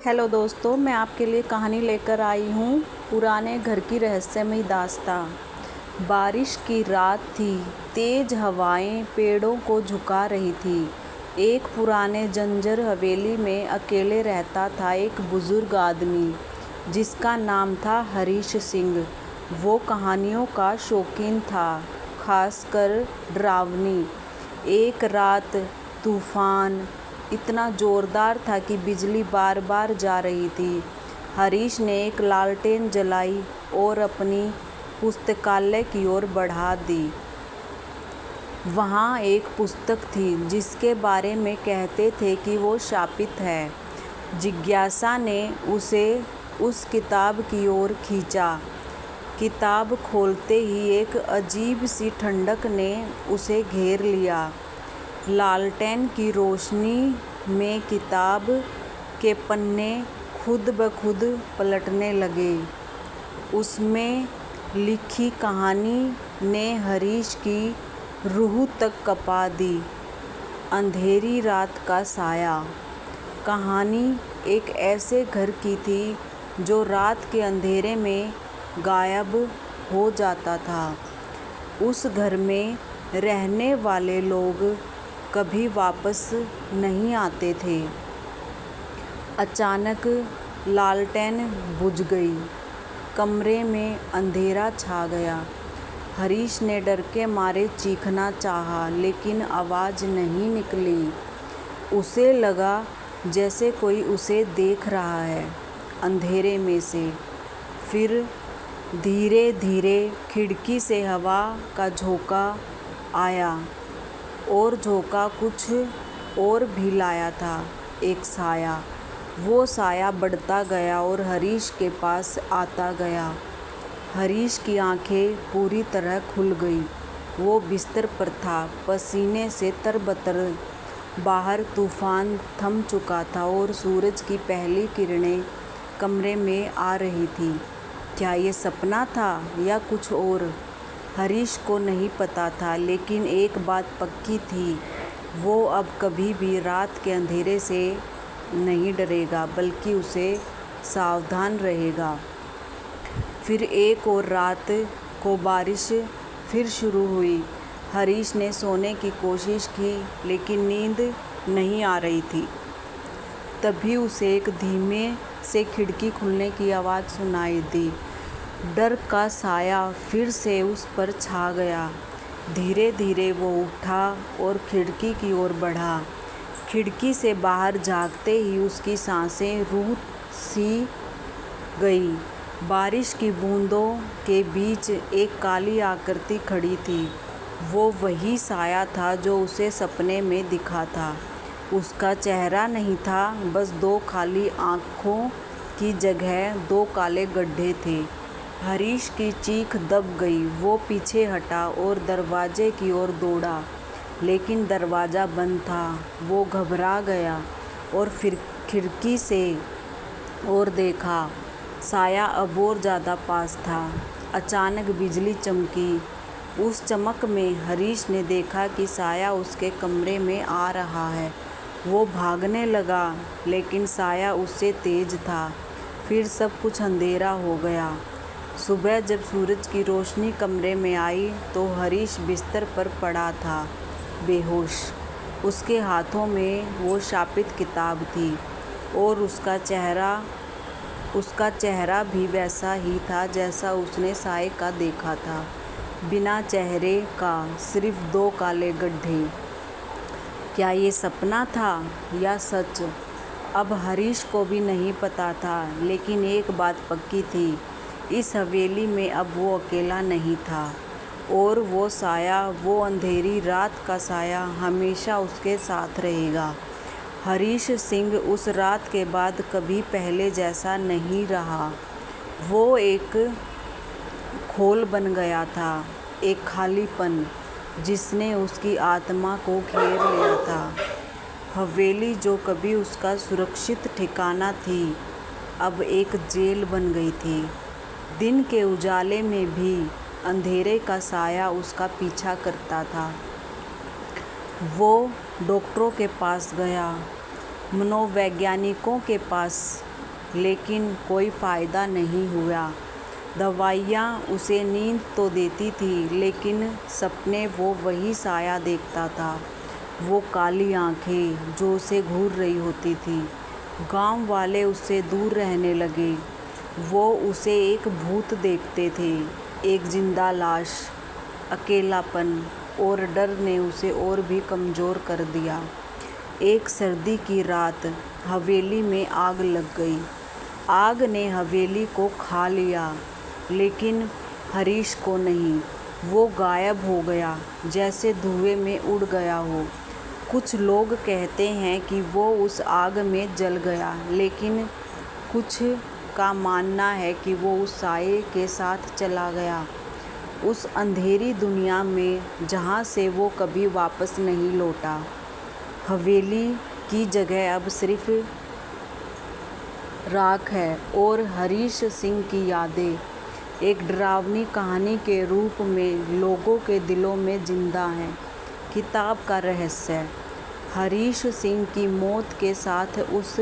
Hello दोस्तों, मैं आपके लिए कहानी लेकर आई हूँ। पुराने घर की रहस्यमयी दास्तां। बारिश की रात थी। तेज हवाएं पेड़ों को झुका रही थी। एक पुराने जंजर हवेली में अकेले रहता था एक बुजुर्ग आदमी, जिसका नाम था हरीश सिंह। वो कहानियों का शौकीन था, खासकर डरावनी। एक रात तूफान इतना ज़ोरदार था कि बिजली बार बार जा रही थी। हरीश ने एक लालटेन जलाई और अपनी पुस्तकालय की ओर बढ़ा दी। वहाँ एक पुस्तक थी जिसके बारे में कहते थे कि वो शापित है। जिज्ञासा ने उसे उस किताब की ओर खींचा। किताब खोलते ही एक अजीब सी ठंडक ने उसे घेर लिया। लालटेन की रोशनी में किताब के पन्ने खुद ब खुद पलटने लगे। उसमें लिखी कहानी ने हरीश की रूह तक कँपा दी। अंधेरी रात का साया। कहानी एक ऐसे घर की थी जो रात के अंधेरे में गायब हो जाता था। उस घर में रहने वाले लोग कभी वापस नहीं आते थे। अचानक लालटेन बुझ गई। कमरे में अंधेरा छा गया। हरीश ने डर के मारे चीखना चाहा, लेकिन आवाज़ नहीं निकली। उसे लगा जैसे कोई उसे देख रहा है अंधेरे में से। फिर धीरे धीरे खिड़की से हवा का झोंका आया, और झोंका कुछ और भी लाया था, एक साया। वो साया बढ़ता गया और हरीश के पास आता गया। हरीश की आंखें पूरी तरह खुल गई। वो बिस्तर पर था, पसीने से तरबतर। बाहर तूफान थम चुका था और सूरज की पहली किरणें कमरे में आ रही थी। क्या ये सपना था या कुछ और? हरीश को नहीं पता था, लेकिन एक बात पक्की थी, वो अब कभी भी रात के अंधेरे से नहीं डरेगा, बल्कि उसे सावधान रहेगा। फिर एक और रात को बारिश फिर शुरू हुई। हरीश ने सोने की कोशिश की, लेकिन नींद नहीं आ रही थी। तभी उसे एक धीमे से खिड़की खुलने की आवाज़ सुनाई दी। डर का साया फिर से उस पर छा गया। धीरे धीरे वो उठा और खिड़की की ओर बढ़ा। खिड़की से बाहर झांकते ही उसकी सांसें रुक सी गई। बारिश की बूंदों के बीच एक काली आकृति खड़ी थी। वो वही साया था जो उसे सपने में दिखा था। उसका चेहरा नहीं था, बस दो खाली आँखों की जगह दो काले गड्ढे थे। हरीश की चीख दब गई। वो पीछे हटा और दरवाजे की ओर दौड़ा, लेकिन दरवाज़ा बंद था। वो घबरा गया और फिर खिड़की से और देखा। साया अब और ज़्यादा पास था। अचानक बिजली चमकी। उस चमक में हरीश ने देखा कि साया उसके कमरे में आ रहा है। वो भागने लगा, लेकिन साया उससे तेज था। फिर सब कुछ अंधेरा हो गया। सुबह जब सूरज की रोशनी कमरे में आई तो हरीश बिस्तर पर पड़ा था, बेहोश। उसके हाथों में वो शापित किताब थी, और उसका चेहरा भी वैसा ही था जैसा उसने साए का देखा था, बिना चेहरे का, सिर्फ दो काले गड्ढे। क्या ये सपना था या सच? अब हरीश को भी नहीं पता था, लेकिन एक बात पक्की थी, इस हवेली में अब वो अकेला नहीं था, और वो साया, वो अंधेरी रात का साया हमेशा उसके साथ रहेगा। हरीश सिंह उस रात के बाद कभी पहले जैसा नहीं रहा। वो एक खोल बन गया था, एक खालीपन जिसने उसकी आत्मा को घेर लिया था। हवेली जो कभी उसका सुरक्षित ठिकाना थी, अब एक जेल बन गई थी। दिन के उजाले में भी अंधेरे का साया उसका पीछा करता था। वो डॉक्टरों के पास गया, मनोवैज्ञानिकों के पास, लेकिन कोई फ़ायदा नहीं हुआ। दवाइयाँ उसे नींद तो देती थी, लेकिन सपने वो वही साया देखता था, वो काली आँखें जो उसे घूर रही होती थी। गांव वाले उससे दूर रहने लगे। वो उसे एक भूत देखते थे, एक जिंदा लाश। अकेलापन और डर ने उसे और भी कमज़ोर कर दिया। एक सर्दी की रात हवेली में आग लग गई। आग ने हवेली को खा लिया, लेकिन हरीश को नहीं। वो गायब हो गया, जैसे धुएं में उड़ गया हो। कुछ लोग कहते हैं कि वो उस आग में जल गया, लेकिन कुछ का मानना है कि वो उस साये के साथ चला गया, उस अंधेरी दुनिया में जहाँ से वो कभी वापस नहीं लौटा। हवेली की जगह अब सिर्फ राख है और हरीश सिंह की यादें एक डरावनी कहानी के रूप में लोगों के दिलों में जिंदा हैं। किताब का रहस्य। हरीश सिंह की मौत के साथ उस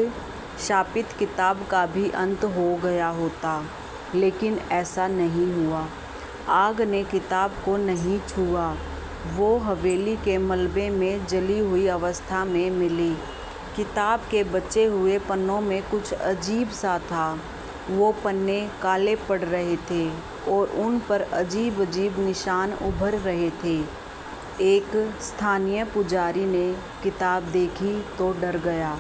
शापित किताब का भी अंत हो गया होता, लेकिन ऐसा नहीं हुआ। आग ने किताब को नहीं छुआ। वो हवेली के मलबे में जली हुई अवस्था में मिली। किताब के बचे हुए पन्नों में कुछ अजीब सा था। वो पन्ने काले पड़ रहे थे और उन पर अजीब अजीब निशान उभर रहे थे। एक स्थानीय पुजारी ने किताब देखी तो डर गया।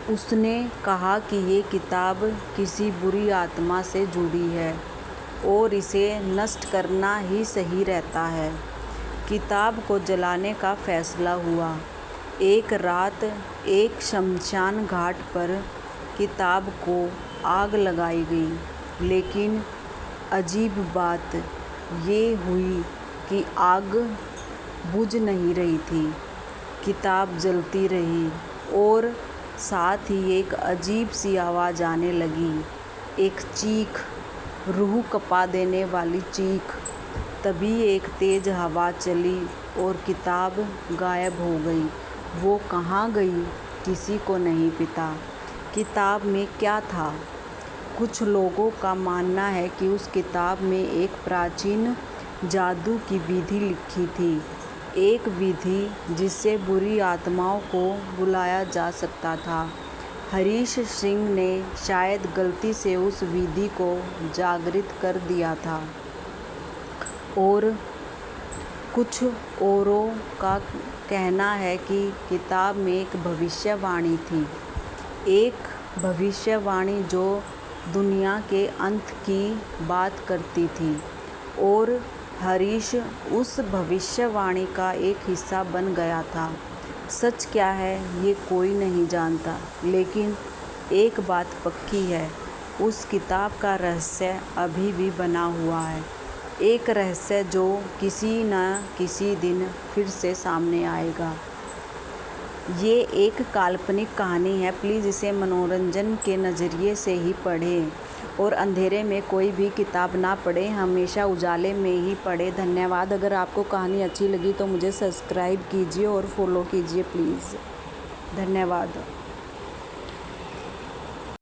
उसने कहा कि ये किताब किसी बुरी आत्मा से जुड़ी है और इसे नष्ट करना ही सही रहता है। किताब को जलाने का फैसला हुआ। एक रात एक शमशान घाट पर किताब को आग लगाई गई, लेकिन अजीब बात ये हुई कि आग बुझ नहीं रही थी। किताब जलती रही और साथ ही एक अजीब सी आवाज़ आने लगी, एक चीख, रूह कँपा देने वाली चीख। तभी एक तेज़ हवा चली और किताब गायब हो गई। वो कहाँ गई, किसी को नहीं पता। किताब में क्या था? कुछ लोगों का मानना है कि उस किताब में एक प्राचीन जादू की विधि लिखी थी, एक विधि जिससे बुरी आत्माओं को बुलाया जा सकता था। हरीश सिंह ने शायद गलती से उस विधि को जागृत कर दिया था और कुछ औरों का कहना है कि किताब में एक भविष्यवाणी थी, एक भविष्यवाणी जो दुनिया के अंत की बात करती थी और हरीश उस भविष्यवाणी का एक हिस्सा बन गया था। सच क्या है ये कोई नहीं जानता, लेकिन एक बात पक्की है, उस किताब का रहस्य अभी भी बना हुआ है। एक रहस्य जो किसी न किसी दिन फिर से सामने आएगा। ये एक काल्पनिक कहानी है, प्लीज़ इसे मनोरंजन के नज़रिए से ही पढ़ें और अंधेरे में कोई भी किताब ना पढ़ें, हमेशा उजाले में ही पढ़ें। धन्यवाद। अगर आपको कहानी अच्छी लगी तो मुझे सब्सक्राइब कीजिए और फॉलो कीजिए प्लीज़। धन्यवाद।